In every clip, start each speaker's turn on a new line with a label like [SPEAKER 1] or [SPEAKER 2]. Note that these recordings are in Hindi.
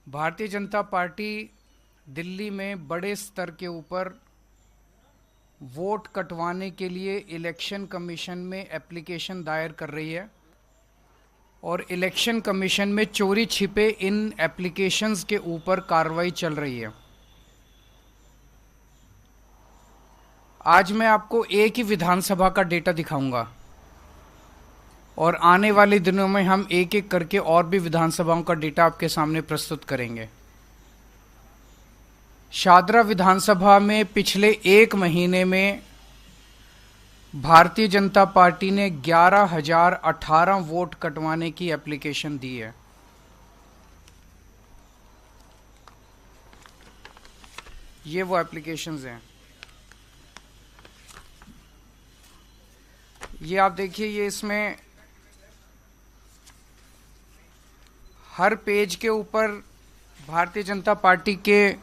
[SPEAKER 1] भारतीय जनता पार्टी दिल्ली में बड़े स्तर के ऊपर वोट कटवाने के लिए इलेक्शन कमीशन में एप्लीकेशन दायर कर रही है और इलेक्शन कमीशन में चोरी छिपे इन एप्लीकेशंस के ऊपर कार्रवाई चल रही है। आज मैं आपको एक ही विधानसभा का डेटा दिखाऊंगा और आने वाले दिनों में हम एक एक करके और भी विधानसभाओं का डेटा आपके सामने प्रस्तुत करेंगे। शादरा विधानसभा में पिछले एक महीने में भारतीय जनता पार्टी ने 11,018 वोट कटवाने की एप्लीकेशन दी है। ये वो एप्लीकेशंस हैं। ये आप देखिए, ये इसमें हर पेज के ऊपर भारतीय जनता पार्टी के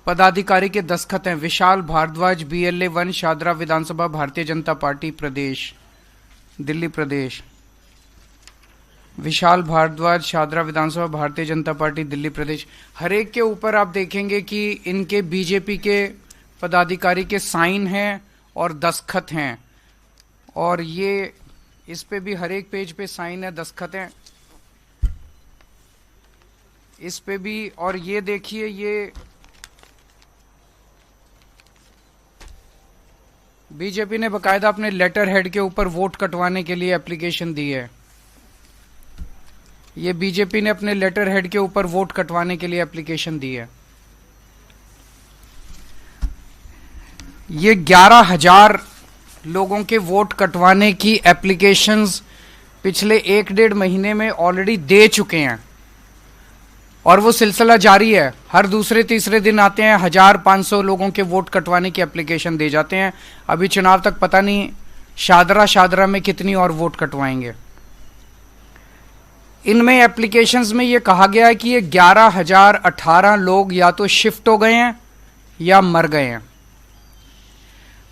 [SPEAKER 1] पदाधिकारी के दस्तखत हैं। विशाल भारद्वाज, BLA 1, शादरा विधानसभा, भारतीय जनता पार्टी प्रदेश, दिल्ली प्रदेश। विशाल भारद्वाज, शादरा विधानसभा, भारतीय जनता पार्टी, दिल्ली प्रदेश। हर एक के ऊपर आप देखेंगे कि इनके बीजेपी के पदाधिकारी के साइन हैं और दस्तखत हैं। और ये इस पे भी हर एक पेज पे साइन है, दस्तखत हैं इस पे भी। और ये देखिए, ये बीजेपी ने बकायदा अपने लेटर हेड के ऊपर वोट कटवाने के लिए एप्लीकेशन दी है। ये बीजेपी ने अपने लेटर हेड के ऊपर वोट कटवाने के लिए एप्लीकेशन दी है। ये 11,000 लोगों के वोट कटवाने की एप्लीकेशंस पिछले 1-1.5 महीने में ऑलरेडी दे चुके हैं और वो सिलसिला जारी है। हर दूसरे तीसरे दिन आते हैं, 1,500 लोगों के वोट कटवाने की एप्लीकेशन दे जाते हैं। अभी चुनाव तक पता नहीं शादरा में कितनी और वोट कटवाएंगे। इनमें एप्लीकेशंस में ये कहा गया है कि ये 11,018 लोग या तो शिफ्ट हो गए हैं या मर गए हैं।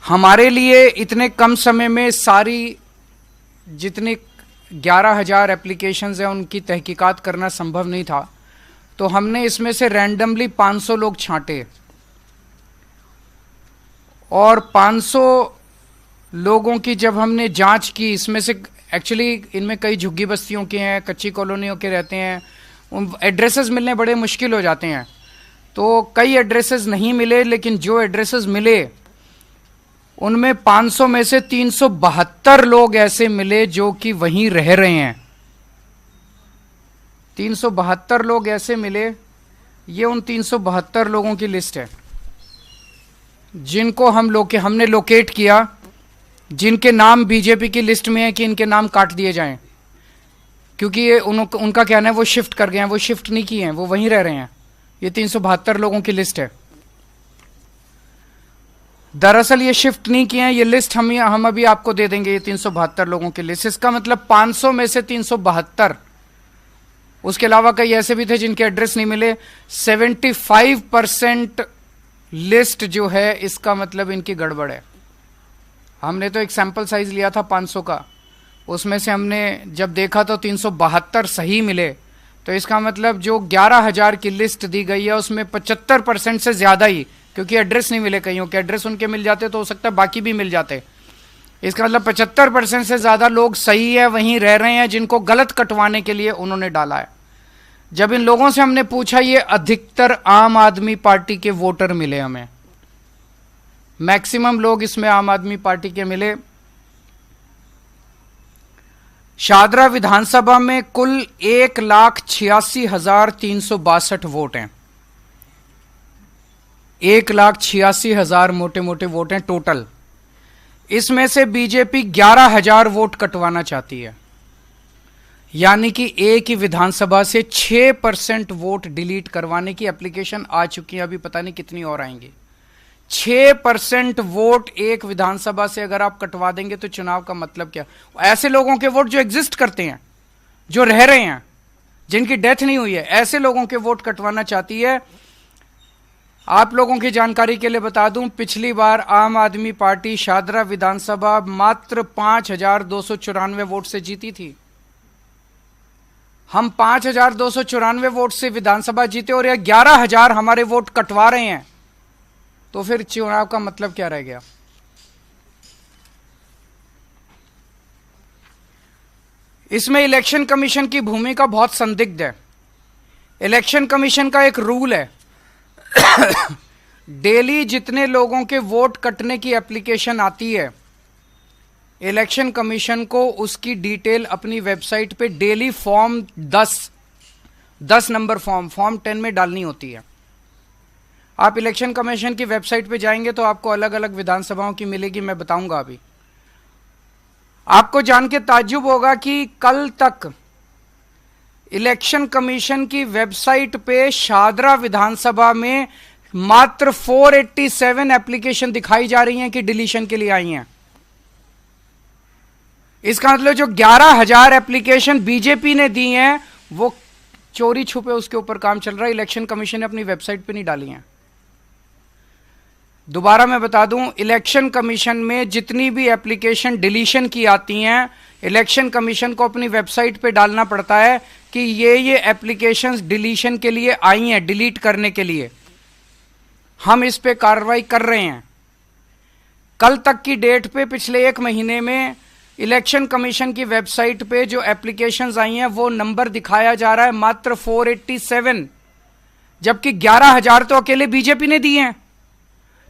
[SPEAKER 1] हमारे लिए इतने कम समय में सारी जितनी 11,000 एप्लीकेशंस हैं उनकी तहकीकात करना संभव नहीं था, तो हमने इसमें से रैंडमली 500 लोग छांटे और 500 लोगों की जब हमने जांच की, इसमें से एक्चुअली इनमें कई झुग्गी बस्तियों के हैं, कच्ची कॉलोनियों के रहते हैं, उन एड्रेसेस मिलने बड़े मुश्किल हो जाते हैं। तो कई एड्रेसेस नहीं मिले, लेकिन जो एड्रेसेस मिले उनमें 500 में से 372 लोग ऐसे मिले जो कि वहीं रह रहे हैं। 372 लोग ऐसे मिले। ये उन 372 लोगों की लिस्ट है जिनको हमने लोकेट किया, जिनके नाम बीजेपी की लिस्ट में है कि इनके नाम काट दिए जाएं, क्योंकि ये उनका कहना है वो शिफ्ट कर गए हैं। वो शिफ्ट नहीं किए हैं, वो वहीं रह रहे हैं। ये 372 लोगों की लिस्ट है। दरअसल ये शिफ्ट नहीं किए हैं। ये लिस्ट हम अभी आपको दे देंगे, ये 372 लोगों की लिस्ट। इसका मतलब 500 में से 372, उसके अलावा कई ऐसे भी थे जिनके एड्रेस नहीं मिले। 75% लिस्ट जो है, इसका मतलब इनकी गड़बड़ है। हमने तो एक सैंपल साइज लिया था 500 का, उसमें से हमने जब देखा तो 372 सही मिले। तो इसका मतलब जो 11,000 की लिस्ट दी गई है उसमें 75% से ज्यादा ही, क्योंकि एड्रेस नहीं मिले, कईयों के एड्रेस उनके मिल जाते तो हो सकता है बाकी भी मिल जाते। इसका मतलब 75% से ज्यादा लोग सही है, वहीं रह रहे हैं, जिनको गलत कटवाने के लिए उन्होंने डाला है। जब इन लोगों से हमने पूछा, ये अधिकतर आम आदमी पार्टी के वोटर मिले हमें। मैक्सिमम लोग इसमें आम आदमी पार्टी के मिले। शादरा विधानसभा में कुल 1,86,362 वोट हैं। 1,86,000 मोटे मोटे वोट हैं टोटल। इसमें से बीजेपी 11,000 वोट कटवाना चाहती है, यानी कि एक ही विधानसभा से 6% वोट डिलीट करवाने की एप्लीकेशन आ चुकी है। अभी पता नहीं कितनी और आएंगी। 6% वोट एक विधानसभा से अगर आप कटवा देंगे तो चुनाव का मतलब क्या? ऐसे लोगों के वोट जो एग्जिस्ट करते हैं, जो रह रहे हैं, जिनकी डेथ नहीं हुई है, ऐसे लोगों के वोट कटवाना चाहती है। आप लोगों की जानकारी के लिए बता दूं, पिछली बार आम आदमी पार्टी शादरा विधानसभा मात्र 5,294 वोट से जीती थी। हम 5,294 वोट से विधानसभा जीते और ये 11,000 हमारे वोट कटवा रहे हैं, तो फिर चुनाव का मतलब क्या रह गया? इसमें इलेक्शन कमीशन की भूमिका बहुत संदिग्ध है। इलेक्शन कमीशन का एक रूल है, डेली जितने लोगों के वोट कटने की एप्लीकेशन आती है, इलेक्शन कमीशन को उसकी डिटेल अपनी वेबसाइट पे डेली फॉर्म 10 नंबर फॉर्म 10 में डालनी होती है। आप इलेक्शन कमीशन की वेबसाइट पे जाएंगे तो आपको अलग अलग विधानसभाओं की मिलेगी, मैं बताऊंगा अभी। आपको जान के ताज्जुब होगा कि कल तक इलेक्शन कमीशन की वेबसाइट पे शादरा विधानसभा में मात्र 487 एप्लीकेशन दिखाई जा रही हैं कि डिलीशन के लिए आई हैं। इसका मतलब जो 11,000 एप्लीकेशन बीजेपी ने दी हैं वो चोरी छुपे उसके ऊपर काम चल रहा है, इलेक्शन कमीशन ने अपनी वेबसाइट पे नहीं डाली हैं। दोबारा मैं बता दूं, इलेक्शन कमीशन में जितनी भी एप्लीकेशन डिलीशन की आती हैं, इलेक्शन कमीशन को अपनी वेबसाइट पे डालना पड़ता है कि ये एप्लीकेशंस डिलीशन के लिए आई हैं, डिलीट करने के लिए। हम इस पे कार्रवाई कर रहे हैं। कल तक की डेट पे पिछले 1 महीने में इलेक्शन कमीशन की वेबसाइट पे जो एप्लीकेशंस आई हैं वो नंबर दिखाया जा रहा है मात्र 487, जबकि 11,000 तो अकेले बीजेपी ने दिए हैं।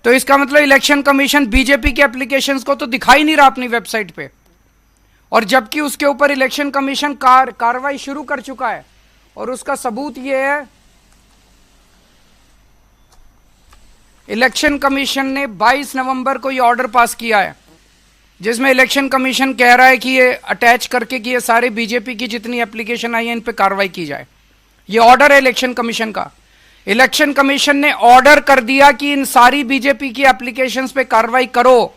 [SPEAKER 1] तो इसका मतलब इलेक्शन कमीशन बीजेपी के एप्लीकेशंस को तो दिखाई नहीं रहा अपनी वेबसाइट पे, और जबकि उसके ऊपर इलेक्शन कमीशन कार्रवाई शुरू कर चुका है। और उसका सबूत यह है, इलेक्शन कमीशन ने 22 नवंबर को यह ऑर्डर पास किया है, जिसमें इलेक्शन कमीशन कह रहा है कि ये अटैच करके कि ये सारे बीजेपी की जितनी एप्लीकेशन आई है इन पे कार्रवाई की जाए। ये ऑर्डर है इलेक्शन कमीशन का। इलेक्शन कमीशन ने ऑर्डर कर दिया कि इन सारी बीजेपी की एप्लीकेशंस पे कार्रवाई करो,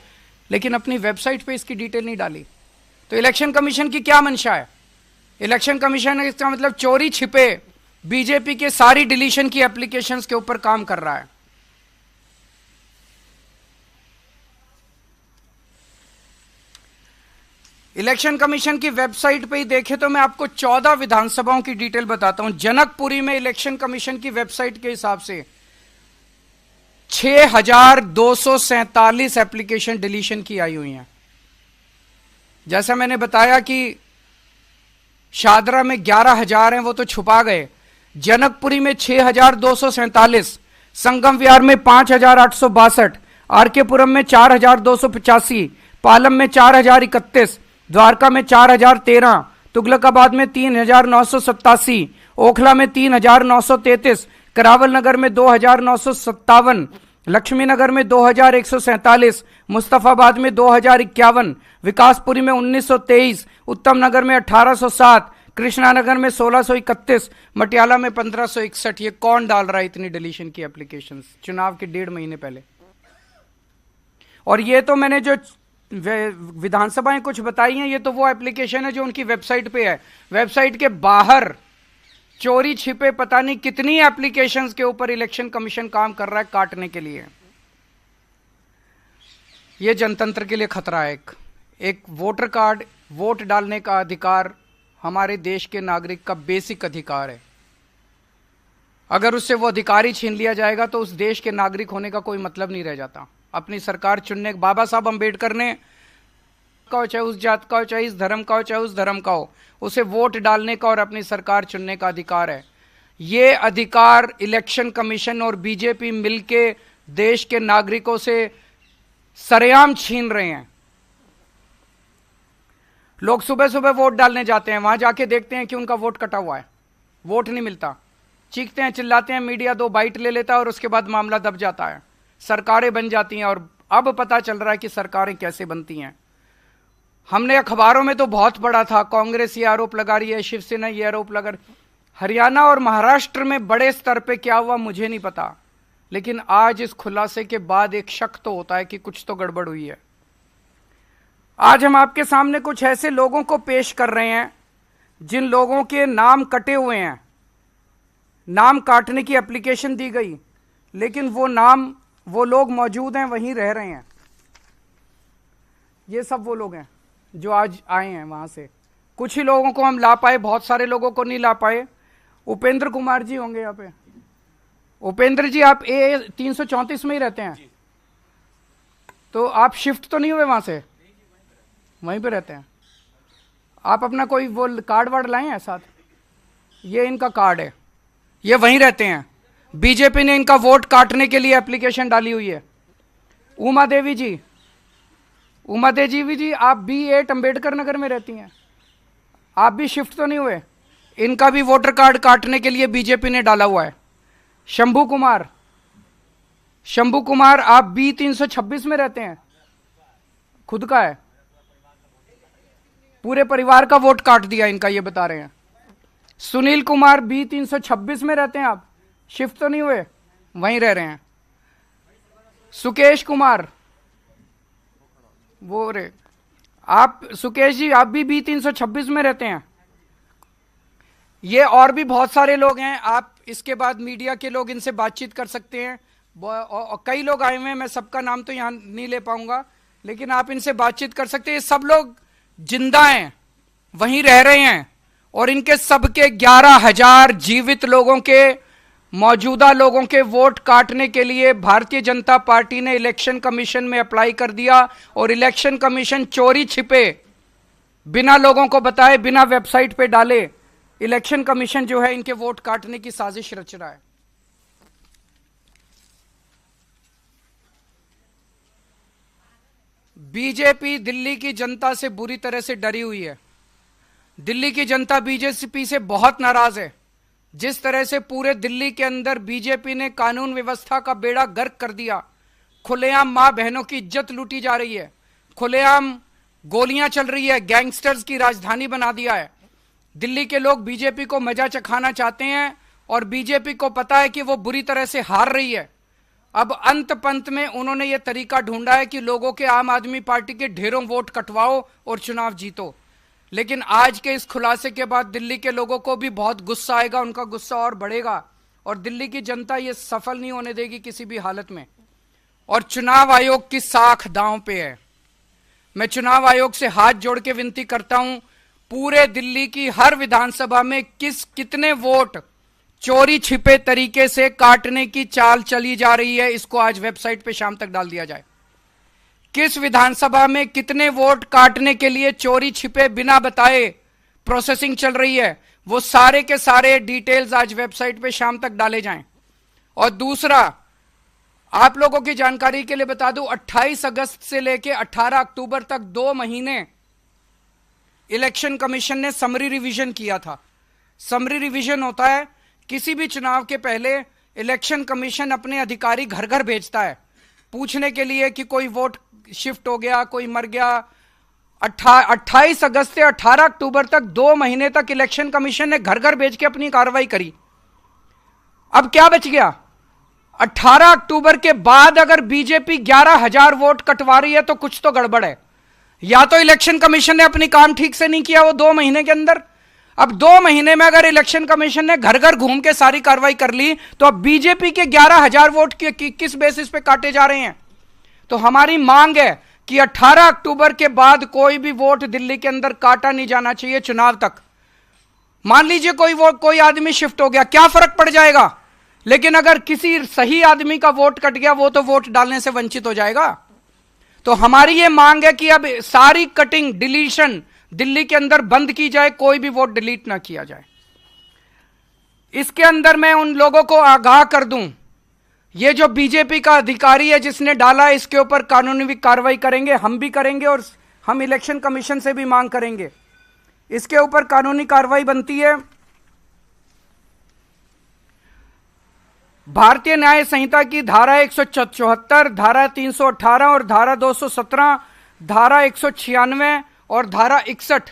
[SPEAKER 1] लेकिन अपनी वेबसाइट पे इसकी डिटेल नहीं डाली। तो इलेक्शन कमीशन की क्या मंशा है? इलेक्शन कमीशन इसका मतलब चोरी छिपे बीजेपी के सारी डिलीशन की एप्लीकेशंस के ऊपर काम कर रहा है। इलेक्शन कमीशन की वेबसाइट पे ही देखे तो मैं आपको 14 विधानसभाओं की डिटेल बताता हूं। जनकपुरी में इलेक्शन कमीशन की वेबसाइट के हिसाब से 6,247 एप्लीकेशन डिलीशन की आई हुई हैं। जैसा मैंने बताया कि शादरा में 11,000 हैं, वो तो छुपा गए। जनकपुरी में 6,247, संगम विहार में 5,862, आरकेपुरम में 4,285, पालम में 4,031, द्वारका में 4,013, तुगलकाबाद में 3,987, ओखला में 3,933, करावल नगर में 2,957, लक्ष्मी नगर में 2,147, मुस्तफाबाद में 2,051, विकासपुरी में 1,923, उत्तम नगर में 1,807, कृष्णा नगर में 1,631, मटियाला में 1,561। ये कौन डाल रहा है इतनी डिलीशन की एप्लीकेशंस चुनाव के 1.5 महीने पहले? और ये तो मैंने जो विधानसभाएं कुछ बताई हैं, ये तो वो एप्लीकेशन है जो उनकी वेबसाइट पे है। वेबसाइट के बाहर चोरी छिपे पता नहीं कितनी एप्लीकेशंस के ऊपर इलेक्शन कमीशन काम कर रहा है काटने के लिए। ये जनतंत्र के लिए खतरा है। एक वोटर कार्ड, वोट डालने का अधिकार हमारे देश के नागरिक का बेसिक अधिकार है। अगर उससे वो अधिकार ही छीन लिया जाएगा तो उस देश के नागरिक होने का कोई मतलब नहीं रह जाता। अपनी सरकार चुनने, बाबा साहब अंबेडकर ने का हो, चाहे उस जात का हो, चाहे इस धर्म का हो, चाहे उस धर्म का हो, उसे वोट डालने का और अपनी सरकार चुनने का अधिकार है। ये अधिकार इलेक्शन कमीशन और बीजेपी मिलके देश के नागरिकों से सरेआम छीन रहे हैं। लोग सुबह सुबह वोट डालने जाते हैं, वहां जाके देखते हैं कि उनका वोट कटा हुआ है, वोट नहीं मिलता, चीखते हैं, चिल्लाते हैं, मीडिया 2 बाइट ले लेता है और उसके बाद मामला दब जाता है, सरकारें बन जाती हैं। और अब पता चल रहा है कि सरकारें कैसे बनती हैं। हमने अखबारों में तो बहुत पढ़ा था, कांग्रेस ये आरोप लगा रही है, शिवसेना ये आरोप लगा रही। हरियाणा और महाराष्ट्र में बड़े स्तर पे क्या हुआ मुझे नहीं पता, लेकिन आज इस खुलासे के बाद एक शक तो होता है कि कुछ तो गड़बड़ हुई है। आज हम आपके सामने कुछ ऐसे लोगों को पेश कर रहे हैं जिन लोगों के नाम कटे हुए हैं, नाम काटने की एप्लीकेशन दी गई, लेकिन वो लोग मौजूद हैं, वहीं रह रहे हैं। ये सब वो लोग हैं जो आज आए हैं वहां से। कुछ ही लोगों को हम ला पाए, बहुत सारे लोगों को नहीं ला पाए। उपेंद्र कुमार जी होंगे यहाँ पे। उपेंद्र जी, आप ए 334 में ही रहते हैं? तो आप शिफ्ट तो नहीं हुए वहां से? वहीं पे रहते हैं आप? अपना कोई वो कार्ड वार्ड लाए हैं साथ? ये इनका कार्ड है, ये वहीं रहते हैं। बीजेपी ने इनका वोट काटने के लिए एप्लीकेशन डाली हुई है। उमा देवी जी, उमा देवी जी, आप B8 अंबेडकर नगर में रहती हैं, आप भी शिफ्ट तो नहीं हुए? इनका भी वोटर कार्ड काटने के लिए बीजेपी ने डाला हुआ है। शंभू कुमार, शंभू कुमार, आप B326 में रहते हैं? खुद का है? पूरे परिवार का वोट काट दिया इनका, ये बता रहे हैं। सुनील कुमार, B326 में रहते हैं आप? शिफ्ट तो नहीं हुए, वहीं रह रहे हैं। सुकेश कुमार, वो रे आप, सुकेश जी, आप भी B326 में रहते हैं? ये और भी बहुत सारे लोग हैं। आप इसके बाद मीडिया के लोग इनसे बातचीत कर सकते हैं। कई लोग आए हुए हैं, मैं सबका नाम तो यहां नहीं ले पाऊंगा, लेकिन आप इनसे बातचीत कर सकते हैं। ये सब लोग जिंदा हैं, वहीं रह रहे हैं, और इनके सबके 11,000 जीवित लोगों के, मौजूदा लोगों के वोट काटने के लिए भारतीय जनता पार्टी ने इलेक्शन कमीशन में अप्लाई कर दिया। और इलेक्शन कमीशन चोरी छिपे, बिना लोगों को बताए, बिना वेबसाइट पे डाले, इलेक्शन कमीशन जो है इनके वोट काटने की साजिश रच रहा है। बीजेपी दिल्ली की जनता से बुरी तरह से डरी हुई है। दिल्ली की जनता बीजेपी से बहुत नाराज है। जिस तरह से पूरे दिल्ली के अंदर बीजेपी ने कानून व्यवस्था का बेड़ा गर्क कर दिया, खुलेआम मां बहनों की इज्जत लूटी जा रही है, खुलेआम गोलियां चल रही है, गैंगस्टर्स की राजधानी बना दिया है। दिल्ली के लोग बीजेपी को मजा चखाना चाहते हैं, और बीजेपी को पता है कि वो बुरी तरह से हार रही है। अब अंत पंत में उन्होंने ये तरीका ढूंढा है कि लोगों के, आम आदमी पार्टी के ढेरों वोट कटवाओ और चुनाव जीतो। लेकिन आज के इस खुलासे के बाद दिल्ली के लोगों को भी बहुत गुस्सा आएगा, उनका गुस्सा और बढ़ेगा, और दिल्ली की जनता ये सफल नहीं होने देगी किसी भी हालत में। और चुनाव आयोग की साख दांव पे है। मैं चुनाव आयोग से हाथ जोड़ के विनती करता हूं, पूरे दिल्ली की हर विधानसभा में कितने वोट चोरी छिपे तरीके से काटने की चाल चली जा रही है, इसको आज वेबसाइट पे शाम तक डाल दिया जाए। किस विधानसभा में कितने वोट काटने के लिए चोरी छिपे बिना बताए प्रोसेसिंग चल रही है, वो सारे के सारे डिटेल्स आज वेबसाइट पे शाम तक डाले जाएं। और दूसरा, आप लोगों की जानकारी के लिए बता दूं, 28 अगस्त से लेकर 18 अक्टूबर तक 2 महीने इलेक्शन कमीशन ने समरी रिवीजन किया था। समरी रिवीजन होता है, किसी भी चुनाव के पहले इलेक्शन कमीशन अपने अधिकारी घर घर भेजता है पूछने के लिए कि कोई वोट शिफ्ट हो गया, कोई मर गया। 28 अगस्त से 18 अक्टूबर तक 2 महीने तक इलेक्शन कमीशन ने घर घर भेज के अपनी कार्रवाई करी। अब क्या बच गया? 18 अक्टूबर के बाद अगर बीजेपी 11,000 वोट कटवा रही है तो कुछ तो गड़बड़ है। या तो इलेक्शन कमीशन ने अपनी काम ठीक से नहीं किया वो 2 महीने के अंदर। अब 2 महीने में अगर इलेक्शन कमीशन ने घर घर घूम के सारी कार्रवाई कर ली, तो अब बीजेपी के 11,000 वोट किस बेसिस पे काटे जा रहे हैं? तो हमारी मांग है कि 18 अक्टूबर के बाद कोई भी वोट दिल्ली के अंदर काटा नहीं जाना चाहिए चुनाव तक। मान लीजिए कोई आदमी शिफ्ट हो गया, क्या फर्क पड़ जाएगा? लेकिन अगर किसी सही आदमी का वोट कट गया, वो तो वोट डालने से वंचित हो जाएगा। तो हमारी ये मांग है कि अब सारी कटिंग, डिलीशन दिल्ली के अंदर बंद की जाए, कोई भी वोट डिलीट ना किया जाए। इसके अंदर मैं उन लोगों को आगाह कर दूं, ये जो बीजेपी का अधिकारी है जिसने डाला, इसके ऊपर कानूनी कार्रवाई करेंगे, हम भी करेंगे, और हम इलेक्शन कमीशन से भी मांग करेंगे। इसके ऊपर कानूनी कार्रवाई बनती है। भारतीय न्याय संहिता की धारा 174, धारा 318 और धारा 217, धारा 196 और धारा 61,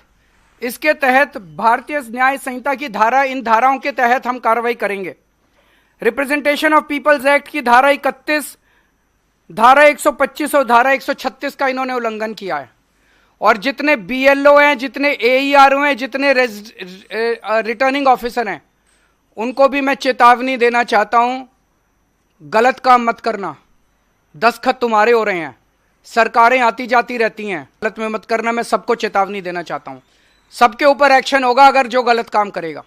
[SPEAKER 1] इसके तहत भारतीय न्याय संहिता की धारा, इन धाराओं के तहत हम कार्रवाई करेंगे। रिप्रेजेंटेशन ऑफ पीपल्स एक्ट की धारा 31, धारा 125 और धारा 136 का इन्होंने उल्लंघन किया है। और जितने बीएलओ हैं, जितने एईआरओ हैं, जितने रिटर्निंग ऑफिसर हैं, उनको भी मैं चेतावनी देना चाहता हूं, गलत काम मत करना। दस्तखत तुम्हारे हो रहे हैं, सरकारें आती जाती रहती हैं, गलत में मत करना। मैं सबको चेतावनी देना चाहता हूं। सबके ऊपर एक्शन होगा अगर जो गलत काम करेगा।